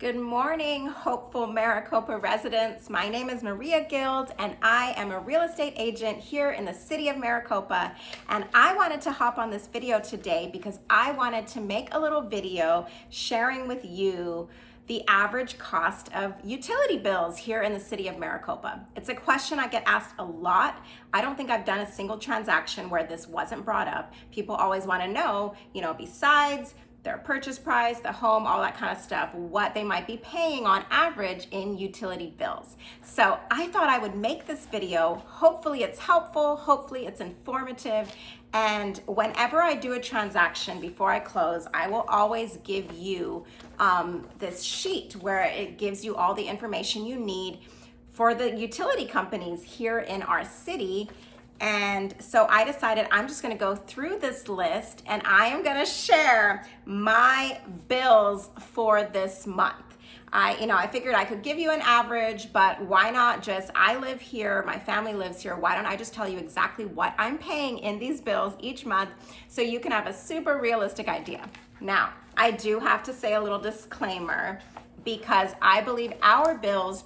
Good morning, hopeful Maricopa residents. My name is Maria Guild and I am a real estate agent here in the city of Maricopa. And I wanted to hop on this video today because I wanted to make a little video sharing with you the average cost of utility bills here in the city of Maricopa. It's a question I get asked a lot. I don't think I've done a single transaction where this wasn't brought up. People always want to know, besides their purchase price, the home, all that kind of stuff, what they might be paying on average in utility bills. So I thought I would make this video. Hopefully it's helpful, hopefully it's informative. And whenever I do a transaction before I close, I will always give you this sheet where it gives you all the information you need for the utility companies here in our city. And so I decided I'm just gonna go through this list and I am gonna share my bills for this month. I figured I could give you an average, but why not I live here, my family lives here, why don't I just tell you exactly what I'm paying in these bills each month so you can have a super realistic idea. Now, I do have to say a little disclaimer because I believe our bills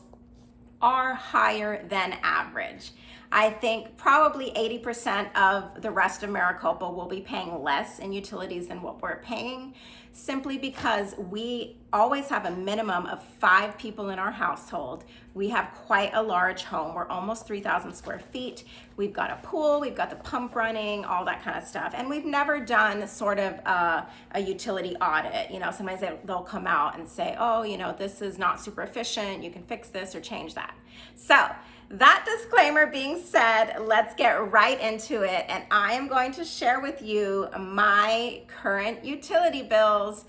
are higher than average. I think probably 80% of the rest of Maricopa will be paying less in utilities than what we're paying, simply because we always have a minimum of 5 people in our household. We have quite a large home. We're almost 3,000 square feet. We've got a pool, we've got the pump running, all that kind of stuff. And we've never done sort of a utility audit. Sometimes they'll come out and say, oh, this is not super efficient. You can fix this or change that. So that disclaimer being said, let's get right into it. And I am going to share with you my current utility bills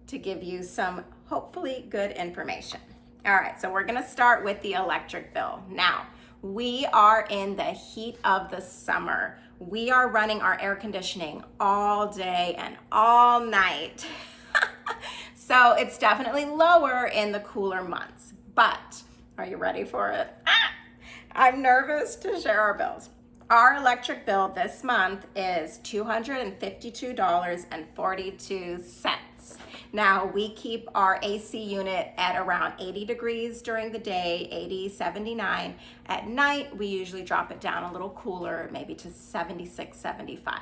to give you some hopefully good information. All right, so we're gonna start with the electric bill. Now, we are in the heat of the summer. We are running our air conditioning all day and all night. So it's definitely lower in the cooler months, but are you ready for it? I'm nervous to share our bills. Our electric bill this month is $252.42. Now, we keep our AC unit at around 80 degrees during the day, 80, 79. At night, we usually drop it down a little cooler, maybe to 76, 75.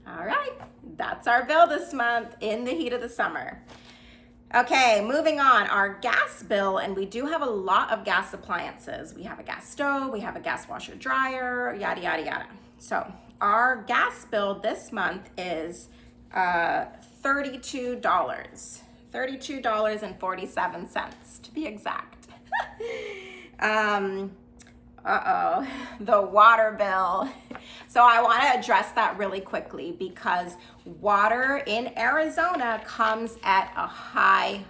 All right, that's our bill this month in the heat of the summer. Okay, moving on, our gas bill, and we do have a lot of gas appliances. We have a gas stove, we have a gas washer dryer, yada, yada, yada. So our gas bill this month is $32.47 to be exact. The water bill. So I want to address that really quickly because water in Arizona comes at a high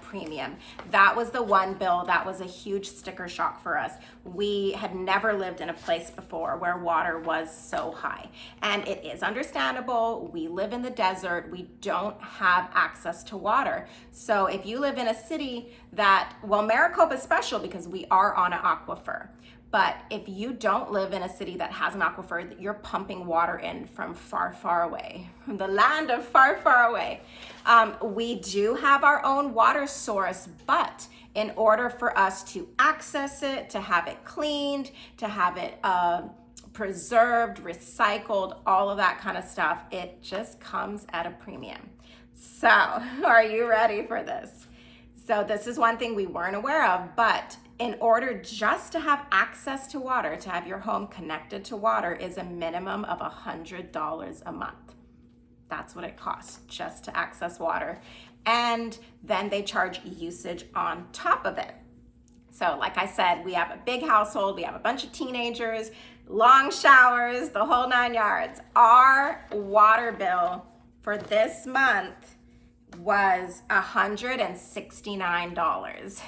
premium. That was the one bill that was a huge sticker shock for us. We had never lived in a place before where water was so high. And it is understandable. We live in the desert. We don't have access to water. So if you live in a city Maricopa is special because we are on an aquifer. But if you don't live in a city that has an aquifer, you're pumping water in from far, far away, from the land of far, far away. We do have our own water source, but in order for us to access it, to have it cleaned, to have it preserved, recycled, all of that kind of stuff, it just comes at a premium. So are you ready for this? So this is one thing we weren't aware of, but in order just to have access to water, to have your home connected to water, is a minimum of $100 a month. That's what it costs just to access water. And then they charge usage on top of it. So like I said, we have a big household, we have a bunch of teenagers, long showers, the whole 9 yards. Our water bill for this month was $169.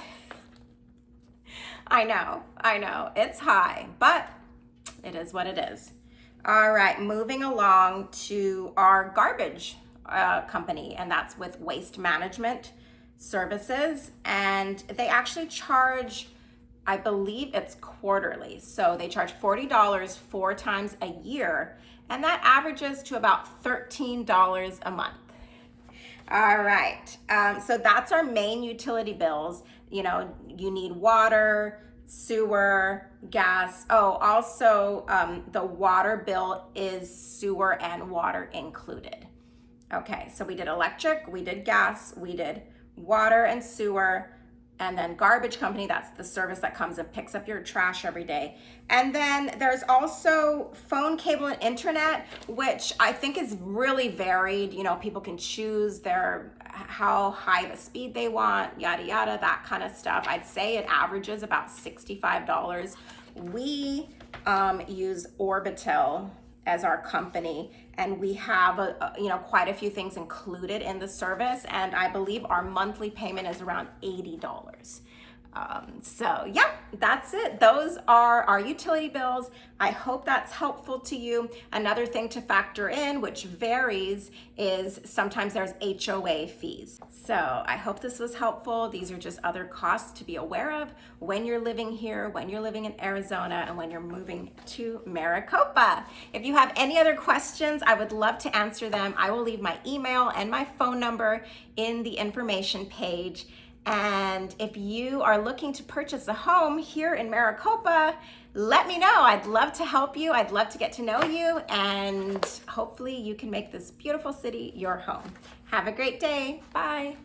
I know, it's high, but it is what it is. All right, moving along to our garbage company, and that's with Waste Management Services, and they actually charge, I believe it's quarterly, so they charge $40 4 times a year, and that averages to about $13 a month. All right. So that's our main utility bills. You know, you need water, sewer, gas. Oh, also, the water bill is sewer and water included. Okay, so we did electric, we did gas, we did water and sewer, and then garbage company, that's the service that comes and picks up your trash every day. And then there's also phone, cable, and internet, which I think is really varied. You know, people can choose how high the speed they want, yada yada, that kind of stuff. I'd say it averages about $65. We use Orbital as our company, and we have quite a few things included in the service, and I believe our monthly payment is around $80. So yeah, that's it. Those are our utility bills. I hope that's helpful to you. Another thing to factor in, which varies, is sometimes there's HOA fees. So I hope this was helpful. These are just other costs to be aware of when you're living here, when you're living in Arizona, and when you're moving to Maricopa. If you have any other questions, I would love to answer them. I will leave my email and my phone number in the information page. And if you are looking to purchase a home here in Maricopa, let me know. I'd love to help you. I'd love to get to know you, and hopefully you can make this beautiful city your home. Have a great day. Bye.